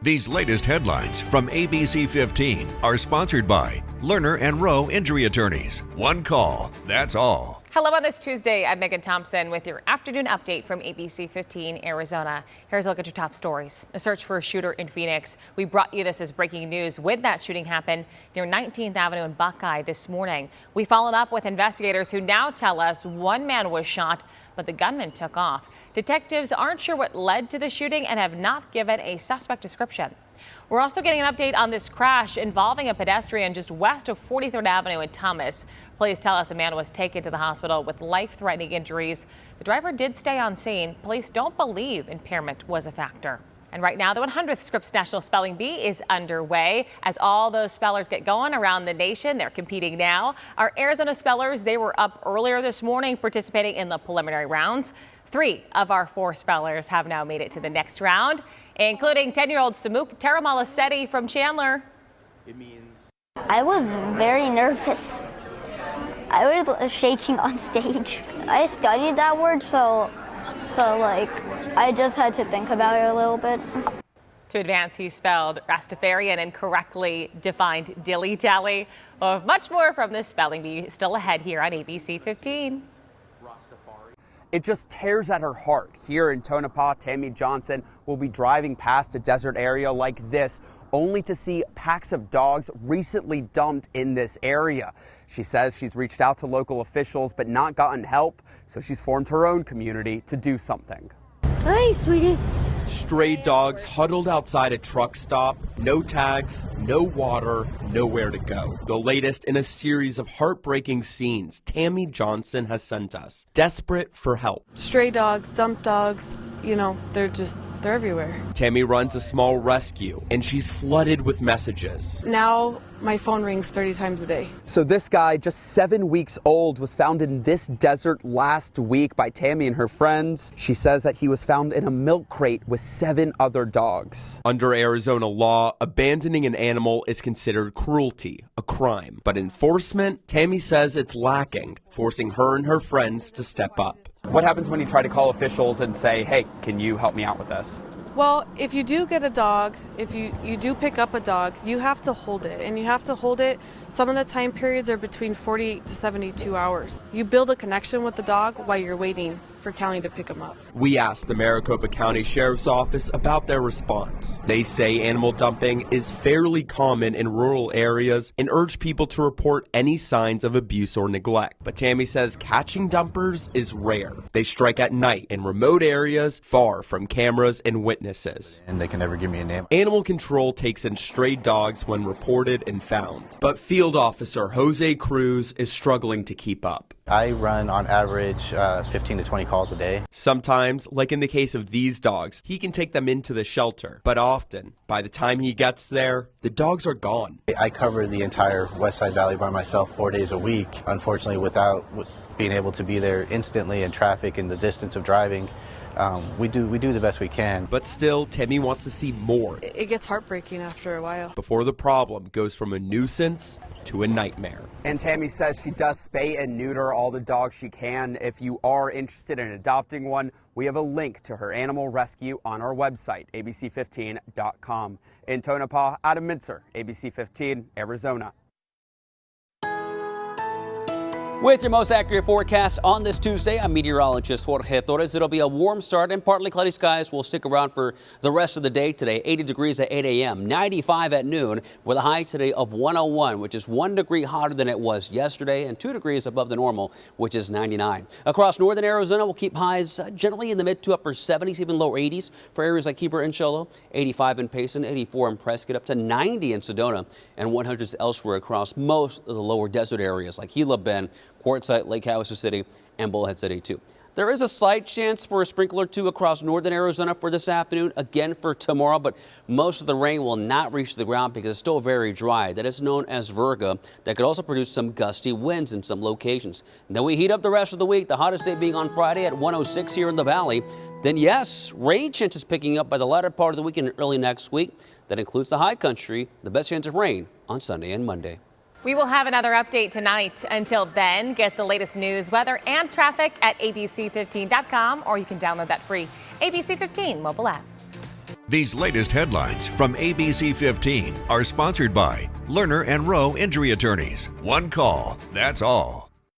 These latest headlines from ABC15 are sponsored by Lerner and Rowe Injury Attorneys. One call, that's all. Hello on this Tuesday. I'm Megan Thompson with your afternoon update from ABC15 Arizona. Here's a look at your top stories. A search for a shooter in Phoenix. We brought you this as breaking news when that shooting happened near 19th Avenue in Buckeye this morning. We followed up with investigators who now tell us one man was shot, but the gunman took off. Detectives aren't sure what led to the shooting and have not given a suspect description. We're also getting an update on this crash involving a pedestrian just west of 43rd Avenue in Thomas. Police tell us a man was taken to the hospital with life-threatening injuries. The driver did stay on scene. Police don't believe impairment was a factor. And right now, the 100th Scripps National Spelling Bee is underway. As all those spellers get going around the nation, they're competing now. Our Arizona spellers, they were up earlier this morning participating in the preliminary rounds. 3 of our 4 spellers have now made it to the next round, including 10-year-old Samuk Taramalasetti from Chandler. I was very nervous. I was shaking on stage. I studied that word, so I just had to think about it a little bit. To advance, he spelled Rastafarian and correctly defined dilly-dally. Much more from this spelling bee still ahead here on ABC 15. It just tears at her heart. Here in Tonopah, Tammy Johnson will be driving past a desert area like this, only to see packs of dogs recently dumped in this area. She says she's reached out to local officials but not gotten help, so she's formed her own community to do something. Hi, sweetie. Stray dogs huddled outside a truck stop, no tags, no water, nowhere to go. The latest in a series of heartbreaking scenes Tammy Johnson has sent us, desperate for help. Stray dogs, dump dogs, they're everywhere. Tammy runs a small rescue, and she's flooded with messages. Now my phone rings 30 times a day. So this guy, just 7 weeks old, was found in this desert last week by Tammy and her friends. She says that he was found in a milk crate with 7 other dogs. Under Arizona law, abandoning an animal is considered cruelty, a crime. But enforcement, Tammy says it's lacking, forcing her and her friends to step up. What happens when you try to call officials and say, hey, can you help me out with this? Well, if you do get a dog, if you do pick up a dog, you have to hold it. And you have to hold it, some of the time periods are between 48 to 72 hours. You build a connection with the dog while you're waiting for county to pick them up. We asked the Maricopa County Sheriff's Office about their response. They say animal dumping is fairly common in rural areas and urge people to report any signs of abuse or neglect. But Tammy says catching dumpers is rare. They strike at night in remote areas far from cameras and witnesses. And they can never give me a name. Animal control takes in stray dogs when reported and found. But field officer Jose Cruz is struggling to keep up. I run on average 15 to 20 calls a day. Sometimes, like in the case of these dogs, he can take them into the shelter. But often, by the time he gets there, the dogs are gone. I cover the entire West Side Valley by myself 4 days a week. Unfortunately, without being able to be there instantly in traffic and the distance of driving, we do the best we can. But still, Tammy wants to see more. It gets heartbreaking after a while. Before the problem goes from a nuisance to a nightmare. And Tammy says she does spay and neuter all the dogs she can. If you are interested in adopting one, we have a link to her animal rescue on our website, abc15.com. In Tonopah, Adam Mintzer, ABC15, Arizona. With your most accurate forecast on this Tuesday, I'm meteorologist Jorge Torres. It'll be a warm start and partly cloudy skies will stick around for the rest of the day today. 80 degrees at 8 a.m., 95 at noon, with a high today of 101, which is 1 degree hotter than it was yesterday and 2 degrees above the normal, which is 99. Across northern Arizona, we'll keep highs generally in the mid to upper 70s, even low 80s for areas like Heber and Sholo, 85 in Payson, 84 in Prescott, up to 90 in Sedona, and 100s elsewhere across most of the lower desert areas like Gila Bend, Quartzsite, Lake Havasu City, and Bullhead City, too. There is a slight chance for a sprinkle or two across northern Arizona for this afternoon, again for tomorrow, but most of the rain will not reach the ground because it's still very dry. That is known as virga. That could also produce some gusty winds in some locations. And then we heat up the rest of the week, the hottest day being on Friday at 106 here in the valley. Then, yes, rain chances picking up by the latter part of the week and early next week. That includes the high country, the best chance of rain on Sunday and Monday. We will have another update tonight. Until then, get the latest news, weather, and traffic at abc15.com, or you can download that free ABC 15 mobile app. These latest headlines from ABC15 are sponsored by Lerner and Rowe Injury Attorneys. One call, that's all.